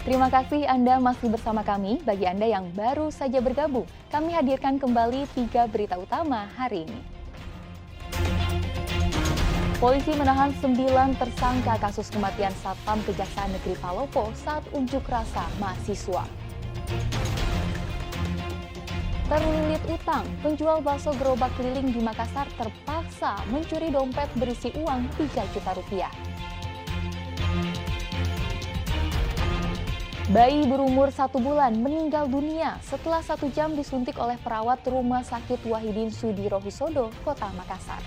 Terima kasih Anda masih bersama kami. Bagi Anda yang baru saja bergabung, kami hadirkan kembali 3 berita utama hari ini. Polisi menahan 9 tersangka kasus kematian Satpam Kejaksaan Negeri Palopo saat unjuk rasa mahasiswa. Terlilit utang, penjual bakso gerobak keliling di Makassar terpaksa mencuri dompet berisi uang 3 juta rupiah. Bayi berumur 1 bulan meninggal dunia setelah 1 jam disuntik oleh perawat Rumah Sakit Wahidin Sudirohusodo, Kota Makassar.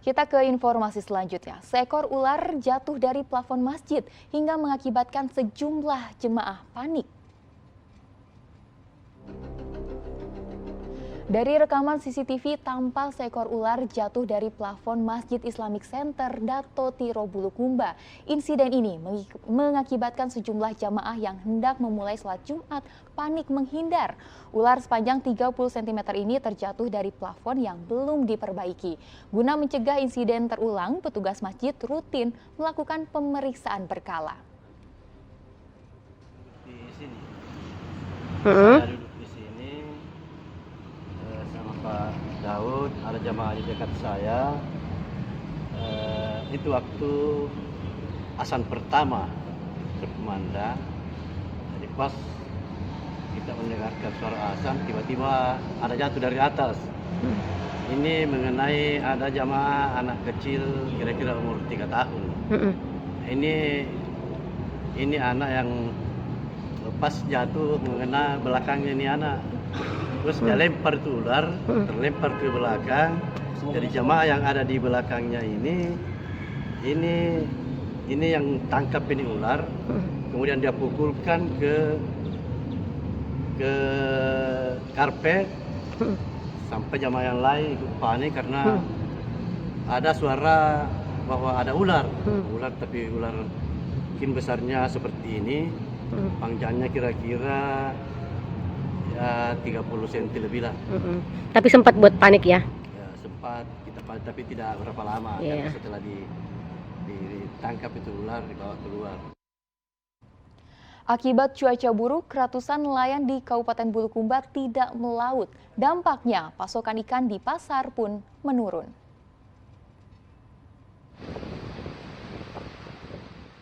Kita ke informasi selanjutnya. Seekor ular jatuh dari plafon masjid hingga mengakibatkan sejumlah jemaah panik. Dari rekaman CCTV tampak seekor ular jatuh dari plafon Masjid Islamic Center Dato Tiro Bulukumba. Insiden ini mengakibatkan sejumlah jamaah yang hendak memulai sholat Jumat panik menghindar. Ular sepanjang 30 cm ini terjatuh dari plafon yang belum diperbaiki. Guna mencegah insiden terulang, petugas masjid rutin melakukan pemeriksaan berkala. Di sini. Saya duduk di sini sama Pak Daud, ada jamaah di dekat saya. Itu waktu azan pertama berkumandang. Jadi pas kita mendengarkan suara azan, tiba-tiba ada jatuh dari atas. Ini mengenai ada jamaah anak kecil kira-kira umur 3 tahun. Ini anak yang pas jatuh mengena belakangnya ini anak. Terus dia lempar itu ular, terlempar ke belakang. Jadi jamaah yang ada di belakangnya ini yang tangkap ini ular. Kemudian dia pukulkan ke karpet sampai jamaah yang lain ikut panik karena ada suara bahwa ada ular. Tapi ular mungkin besarnya seperti ini, panjangnya kira-kira ya 30 cm lebih lah. Tapi sempat buat panik ya? Ya sempat kita panik tapi tidak berapa lama. Karena setelah ditangkap itu ular dibawa keluar. Akibat cuaca buruk, ratusan nelayan di Kabupaten Bulukumba tidak melaut. Dampaknya, pasokan ikan di pasar pun menurun.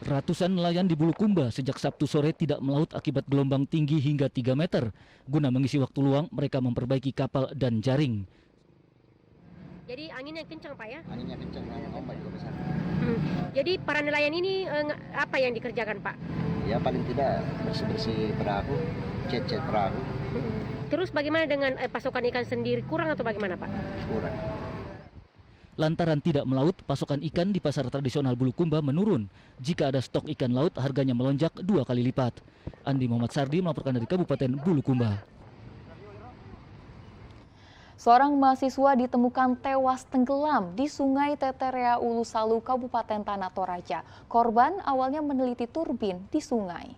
Ratusan nelayan di Bulukumba sejak Sabtu sore tidak melaut akibat gelombang tinggi hingga 3 meter. Guna mengisi waktu luang, mereka memperbaiki kapal dan jaring. Jadi anginnya kencang Pak ya? Anginnya kencang, ombak juga besar. Jadi para nelayan ini apa yang dikerjakan Pak? Ya paling tidak bersih-bersih perahu, cat-cat perahu. Terus bagaimana dengan pasokan ikan sendiri, kurang atau bagaimana Pak? Kurang. Lantaran tidak melaut, pasokan ikan di pasar tradisional Bulukumba menurun. Jika ada stok ikan laut, harganya melonjak 2 kali lipat. Andi Muhammad Sardi melaporkan dari Kabupaten Bulukumba. Seorang mahasiswa ditemukan tewas tenggelam di Sungai Teterea Ulu Salu, Kabupaten Tanah Toraja. Korban awalnya meneliti turbin di sungai.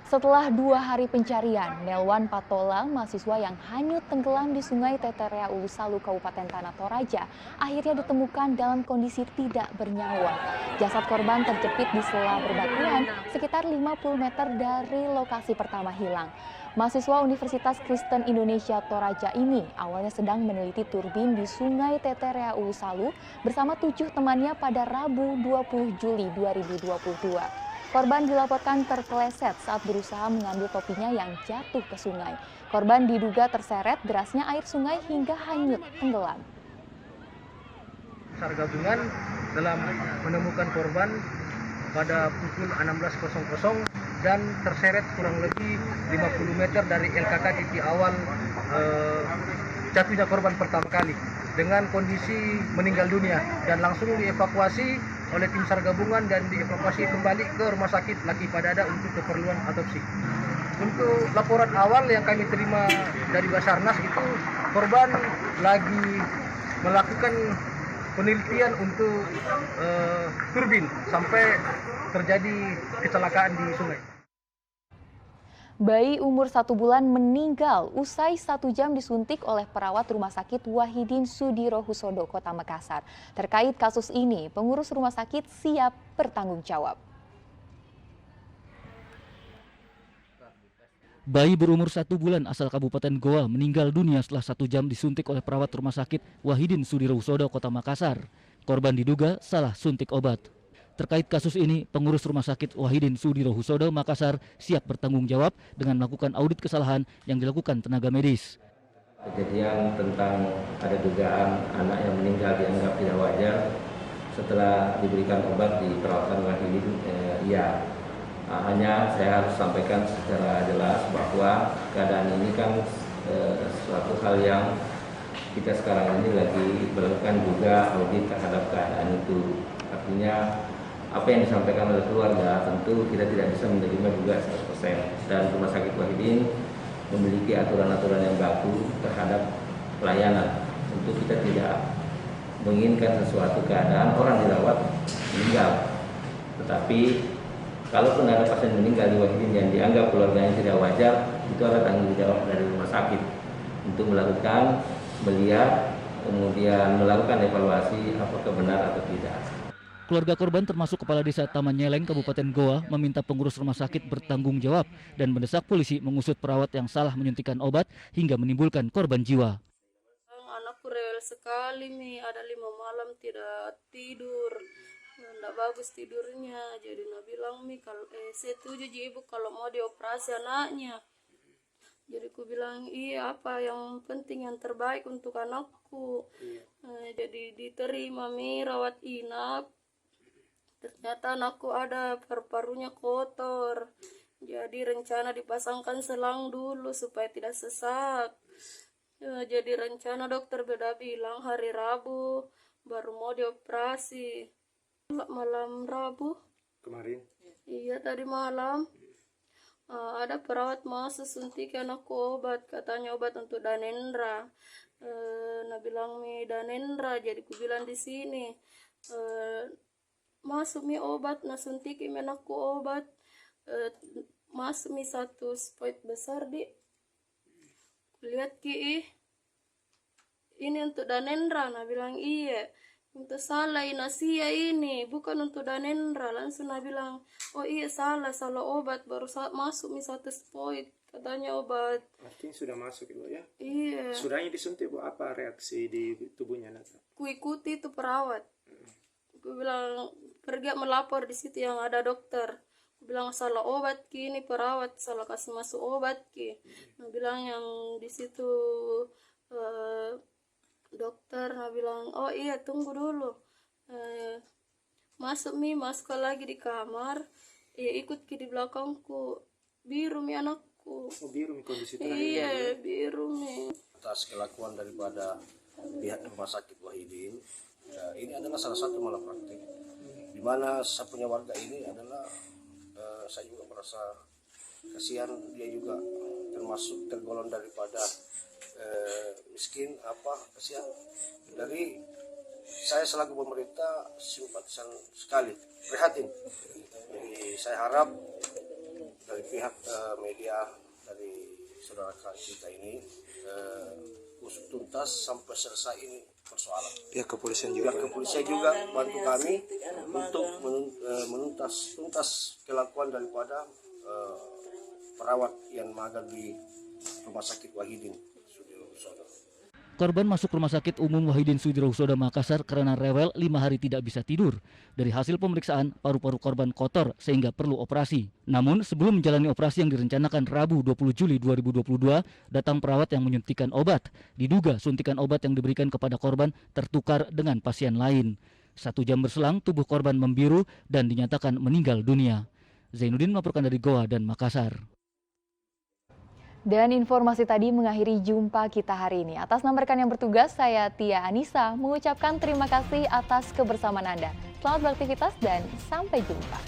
Setelah 2 hari pencarian, Nelwan Patola, mahasiswa yang hanyut tenggelam di Sungai Teterea Ulu Salu, Kabupaten Tanah Toraja, akhirnya ditemukan dalam kondisi tidak bernyawa. Jasad korban terjepit di sela berbatuan sekitar 50 meter dari lokasi pertama hilang. Mahasiswa Universitas Kristen Indonesia Toraja ini awalnya sedang meneliti turbin di Sungai Teterea Ulu Salu bersama 7 temannya pada Rabu 20 Juli 2022. Korban dilaporkan terpeleset saat berusaha mengambil topinya yang jatuh ke sungai. Korban diduga terseret derasnya air sungai hingga hanyut tenggelam. SAR gabungan telah menemukan korban pada pukul 16.00 dan terseret kurang lebih 50 meter dari LKK titik awal jatuhnya korban pertama kali dengan kondisi meninggal dunia dan langsung dievakuasi oleh tim SAR gabungan dan dievakuasi kembali ke Rumah Sakit Laki Padada untuk keperluan otopsi. Untuk laporan awal yang kami terima dari Basarnas itu korban lagi melakukan penelitian untuk turbin sampai terjadi kecelakaan di sungai. Bayi umur 1 bulan meninggal usai 1 jam disuntik oleh perawat Rumah Sakit Wahidin Sudirohusodo, Kota Makassar. Terkait kasus ini, pengurus rumah sakit siap bertanggung jawab. Bayi berumur 1 bulan asal Kabupaten Goa meninggal dunia setelah 1 jam disuntik oleh perawat Rumah Sakit Wahidin Sudirohusodo, Kota Makassar. Korban diduga salah suntik obat. Terkait kasus ini, pengurus Rumah Sakit Wahidin Sudirohusodo Makassar siap bertanggung jawab dengan melakukan audit kesalahan yang dilakukan tenaga medis. Kejadian tentang ada dugaan anak yang meninggal dianggap tidak wajar setelah diberikan obat di perawatan Wahidin, hanya saya harus sampaikan secara jelas bahwa keadaan ini kan suatu hal yang kita sekarang ini lagi melakukan juga audit terhadap keadaan itu. Artinya apa yang disampaikan oleh keluarga tentu kita tidak bisa menerima juga 100%, dan Rumah Sakit Wahidin memiliki aturan-aturan yang baku terhadap pelayanan. Tentu kita tidak menginginkan sesuatu keadaan orang dirawat meninggal, tetapi kalaupun ada pasien meninggal di Wahidin yang dianggap keluarganya tidak wajar, itu adalah tanggung jawab dari rumah sakit untuk melakukan, melihat, kemudian melakukan evaluasi apakah benar atau tidak. Keluarga korban termasuk Kepala Desa Taman Nyeleng, Kabupaten Goa, meminta pengurus rumah sakit bertanggung jawab dan mendesak polisi mengusut perawat yang salah menyuntikkan obat hingga menimbulkan korban jiwa. Anakku rewel sekali nih, ada 5 malam tidak tidur, nggak bagus tidurnya. Jadi nak bilang kalau setuju ibu kalau mau dioperasi anaknya. Jadi ku bilang iya, apa yang penting yang terbaik untuk anakku. Jadi diterima rawat inap. Ternyata anakku ada paru-parunya kotor. Jadi rencana dipasangkan selang dulu supaya tidak sesak. Jadi rencana dokter beda bilang hari Rabu baru mau dioperasi. Malam Rabu Kemarin iya tadi malam ada perawat masuk suntik anakku obat, katanya obat untuk Danendra. Nah bilang Danendra, jadi ku bilang di sini masuk obat, nah suntik anakku obat, masuk 1 spot besar di lihat ki ini untuk Danendra. Nah bilang iya, untuk salah Inasia ini bukan untuk Danendra. Langsung nah bilang oh iya salah obat, baru masuk 1 spot katanya obat. Artinya sudah masuk ibu ya? Iya. Sudahnya disuntik bu, apa reaksi di tubuhnya nanti? Ku ikuti itu perawat. Ku bilang pergi melapor di situ yang ada dokter. Ku bilang salah obat ki, ini perawat salah kasih masuk obat ki. Nah bilang yang di situ dokter, nah bilang oh iya tunggu dulu. Masuk lagi di kamar. Ya ikut ki di belakangku. Biru anakku. Oh biru kondisi terakhir. Iya biru Atas kelakuan daripada pihak Rumah Sakit Wahidin, ini adalah salah satu malapraktik. Di mana saya punya warga ini adalah saya juga merasa kasihan, dia juga termasuk tergolong daripada miskin kasihan. Dari saya selaku pemerintah simpatisan sekali, prihatin. Jadi saya harap dari pihak media, dari saudara kita ini usut tuntas sampai selesai ini persoalan. Pihak kepolisian juga bantu kami untuk tuntas kelakuan daripada perawat yang magang di Rumah Sakit Wahidin Sudirohusodo. Korban masuk Rumah Sakit Umum Wahidin Sudirohusodo Makassar karena rewel 5 hari tidak bisa tidur. Dari hasil pemeriksaan, paru-paru korban kotor sehingga perlu operasi. Namun sebelum menjalani operasi yang direncanakan Rabu 20 Juli 2022, datang perawat yang menyuntikkan obat. Diduga suntikan obat yang diberikan kepada korban tertukar dengan pasien lain. 1 jam berselang, tubuh korban membiru dan dinyatakan meninggal dunia. Zainuddin melaporkan dari Goa dan Makassar. Dan informasi tadi mengakhiri jumpa kita hari ini. Atas nama rekan yang bertugas, saya Tia Anissa mengucapkan terima kasih atas kebersamaan Anda. Selamat beraktivitas dan sampai jumpa.